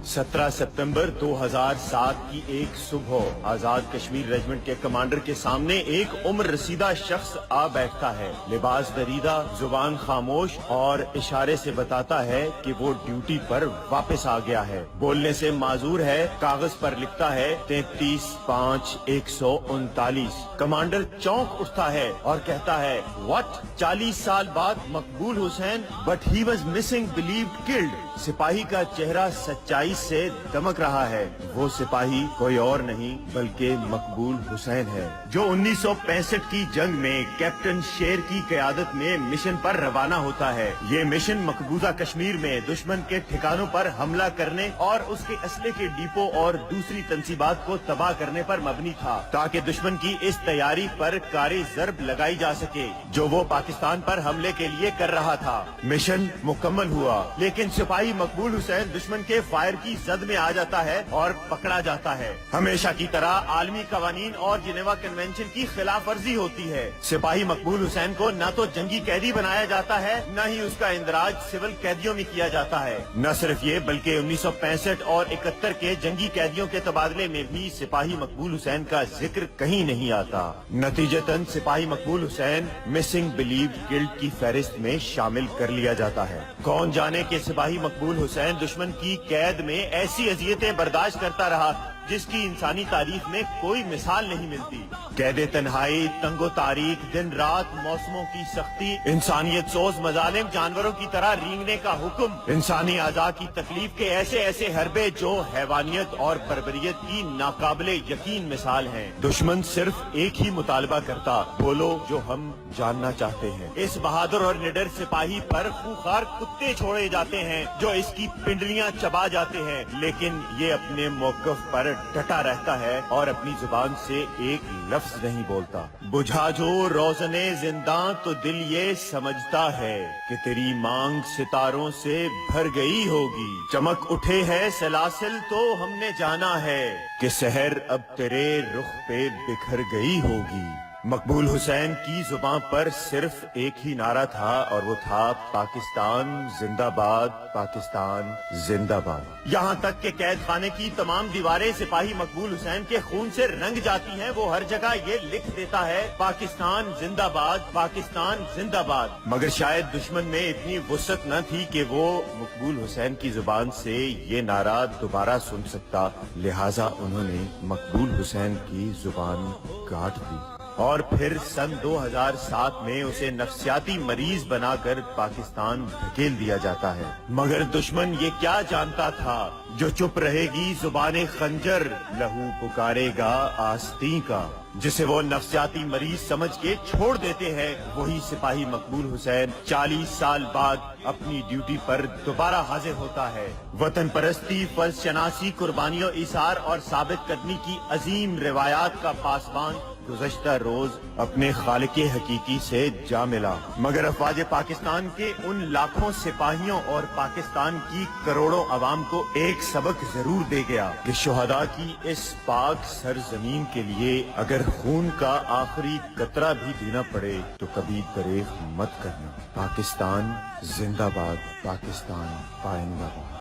17 सितंबर 2007 की एक सुबह आजाद कश्मीर रेजिमेंट के कमांडर के सामने एक उम्र रसीदा शख्स आ बैठता है। लिबास दरीदा, जुबान खामोश और इशारे से बताता है कि वो ड्यूटी पर वापस आ गया है। बोलने से माजूर है, कागज पर लिखता है 33-5-139। कमांडर चौंक उठता है और कहता है, व्हाट? 40 साल बाद मकबूल Hussain, but he was missing, believed, killed. सिपाही का चेहरा सच्चाई से दमक रहा है। वो सिपाही कोई और नहीं बल्कि मकबूल हुसैन है, जो 1965 की जंग में कैप्टन शेर की क़यादत में मिशन पर रवाना होता है। ये मिशन मकबूजा कश्मीर में दुश्मन के ठिकानों पर हमला करने और उसके असले के डिपो और दूसरी तंसीबात को तबाह करने पर मबनी था, ताकि दुश्मन की इस तैयारी पर कारी ज़र्ब लगाई जा सके जो वो पाकिस्तान पर हमले के लिए कर रहा था। मिशन मुकम्मल हुआ, लेकिन सिपाही मकबूल हुसैन दुश्मन के फायर की जद में आ जाता है और पकड़ा जाता है। हमेशा की तरह आलमी कवानीन और जिनेवा कन्वेंशन की खिलाफ वर्जी होती है। सिपाही मकबूल हुसैन को न तो जंगी कैदी बनाया जाता है, न ही उसका इंदराज सिविल कैदियों में किया जाता है। न सिर्फ ये बल्कि 1965 और 71 के जंगी कैदियों के तबादले में भी सिपाही मकबूल हुसैन का जिक्र कहीं नहीं आता। नतीजतन सिपाही मकबूल हुसैन मिसिंग, बिलीव्ड, किल्ड की फहरिस्त में शामिल कर लिया जाता है। कौन जाने के सिपाही मकबूल हुसैन दुश्मन की कैद में ऐसी अजियतें बर्दाश्त करता रहा जिसकी इंसानी तारीख में कोई मिसाल नहीं मिलती। कैदे तन्हाई, तंगो तारीख, दिन रात, मौसमों की सख्ती, इंसानियत सोज मजालिम, जानवरों की तरह रींगने का हुक्म, इंसानी आज़ा की तकलीफ के ऐसे ऐसे हरबे जो हैवानियत और बर्बरियत की नाकाबिले यकीन मिसाल हैं। दुश्मन सिर्फ एक ही मुतालबा करता, बोलो जो हम जानना चाहते हैं। इस बहादुर और निडर सिपाही पर खूंखार कुत्ते छोड़े जाते हैं जो इसकी पिंडलियां चबा जाते हैं, लेकिन ये अपने मौक़िफ़ पर डटा रहता है और अपनी जुबान से एक लफ्ज नहीं बोलता। बुझा जो रोशने जिंदा तो दिल ये समझता है कि तेरी मांग सितारों से भर गई होगी। चमक उठे है सलासिल तो हमने जाना है कि सहर अब तेरे रुख पे बिखर गई होगी। मकबूल हुसैन की जुबान पर सिर्फ एक ही नारा था और वो था पाकिस्तान जिंदाबाद, पाकिस्तान जिंदाबाद। यहाँ तक कि कैद खाने की तमाम दीवारें सिपाही मकबूल हुसैन के खून से रंग जाती हैं। वो हर जगह ये लिख देता है, पाकिस्तान जिंदाबाद, पाकिस्तान जिंदाबाद। मगर शायद दुश्मन में इतनी वुसअत न थी कि वो मकबूल हुसैन की जुबान से ये नारा दोबारा सुन सकता, लिहाजा उन्होंने मकबूल हुसैन की जुबान काट दी और फिर सन 2007 में उसे नफ्सियाती मरीज बनाकर पाकिस्तान धकेल दिया जाता है। मगर दुश्मन ये क्या जानता था, जो चुप रहेगी जुबाने खंजर, लहू पुकारेगा आस्तीं का। जिसे वो नफ्सियाती मरीज समझ के छोड़ देते हैं, वही सिपाही मकबूल हुसैन 40 साल बाद अपनी ड्यूटी पर दोबारा हाजिर होता है। वतन परस्ती, फर्ज शनासी, कुर्बानियों, इसार और साबित करने की अजीम रिवायात का पासबान गुज़श्ता रोज अपने खालिके हकीकी से जा मिला। मगर अफवाज पाकिस्तान के उन लाखों सिपाहियों और पाकिस्तान की करोड़ों अवाम को एक सबक जरूर दे गया कि शुहदा की इस पाक सरजमीन के लिए अगर खून का आखिरी कतरा भी देना पड़े तो कभी दरेख मत करना। पाकिस्तान जिंदाबाद, पाकिस्तान पाइंदाबाद।